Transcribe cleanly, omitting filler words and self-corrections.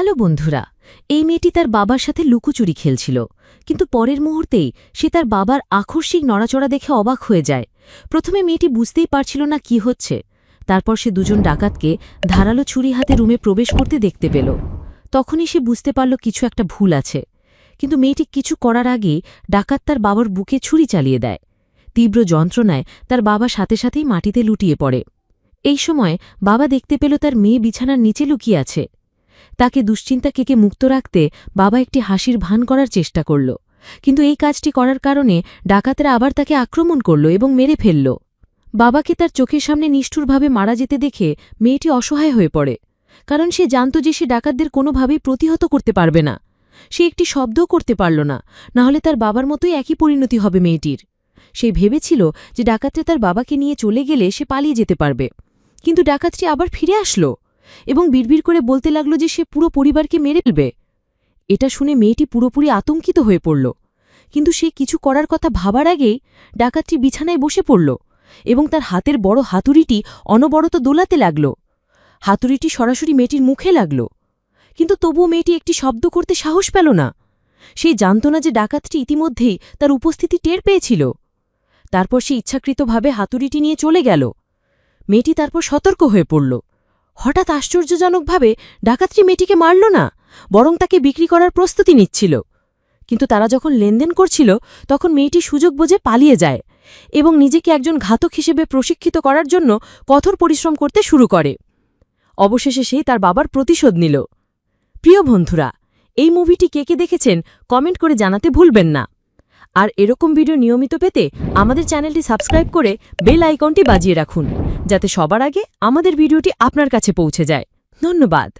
Hello বন্ধুরা, এই মেয়েটি তার বাবার সাথে লুকোচুরি খেলছিল, কিন্তু পরের মুহূর্তেই সে তার বাবার আকস্মিক নড়াচড়া দেখে অবাক হয়ে যায়। প্রথমে মেয়েটি বুঝতেই পারছিল না কি হচ্ছে। তারপর সে দুজন ডাকাতকে ধারালো ছুরি হাতে রুমে প্রবেশ করতে দেখতে পেল। তখনই সে বুঝতে পারল কিছু একটা ভুল আছে। কিন্তু মেয়েটি কিছু করার আগেই ডাকাত তার বাবার বুকে ছুরি চালিয়ে দেয়। তীব্র যন্ত্রণায় তার বাবা সাথে সাথেই মাটিতে লুটিয়ে পড়ে। এই সময় বাবা দেখতে পেল তার মেয়ে বিছানার নিচে লুকিয়ে আছে। তাকে দুশ্চিন্তা থেকে মুক্ত রাখতে বাবা একটি হাসির ভান করার চেষ্টা করল, কিন্তু এই কাজটি করার কারণে ডাকাতেরা আবার তাকে আক্রমণ করল এবং মেরে ফেলল। বাবাকে তার চোখের সামনে নিষ্ঠুরভাবে মারা যেতে দেখে মেয়েটি অসহায় হয়ে পড়ে, কারণ সে জানত যে সে ডাকাতদের কোনোভাবেই প্রতিহত করতে পারবে না। সে একটি শব্দও করতে পারল না, নাহলে তার বাবার মতোই একই পরিণতি হবে মেয়েটির। সে ভেবেছিল যে ডাকাতরা তার বাবাকে নিয়ে চলে গেলে সে পালিয়ে যেতে পারবে, কিন্তু ডাকাতটি আবার ফিরে আসলো এবং বিড়বিড় করে বলতে লাগল যে সে পুরো পরিবারকে মেরে ফেলবে। এটা শুনে মেয়েটি পুরোপুরি আতঙ্কিত হয়ে পড়ল, কিন্তু সে কিছু করার কথা ভাবার আগেই ডাকাতটি বিছানায় বসে পড়ল এবং তার হাতের বড় হাতুড়িটি অনবরত দোলাতে লাগল। হাতুড়িটি সরাসরি মেয়েটির মুখে লাগল, কিন্তু তবুও মেয়েটি একটি শব্দ করতে সাহস পেল না। সে জানত না যে ডাকাতটি ইতিমধ্যেই তার উপস্থিতি টের পেয়েছিল। তারপর সে ইচ্ছাকৃতভাবে হাতুড়িটি নিয়ে চলে গেল। মেয়েটি তারপর সতর্ক হয়ে পড়ল। হঠাৎ আশ্চর্যজনকভাবে ডাকাতটি মেয়েটিকে মারল না, বরং তাকে বিক্রি করার প্রস্তুতি নিচ্ছিল। কিন্তু তারা যখন লেনদেন করছিল তখন মেয়েটি সুযোগ বুঝে পালিয়ে যায় এবং নিজেকে একজন ঘাতক হিসেবে প্রশিক্ষিত করার জন্য কঠোর পরিশ্রম করতে শুরু করে। অবশেষে সে তার বাবার প্রতিশোধ নিল। প্রিয় বন্ধুরা, এই মুভিটি কে কে দেখেছেন কমেন্ট করে জানাতে ভুলবেন না। আর এরকম ভিডিও নিয়মিত পেতে আমাদের চ্যানেলটি সাবস্ক্রাইব করে বেল আইকনটি বাজিয়ে রাখুন, যাতে সবার আগে আমাদের ভিডিওটি আপনার কাছে পৌঁছে যায়। ধন্যবাদ।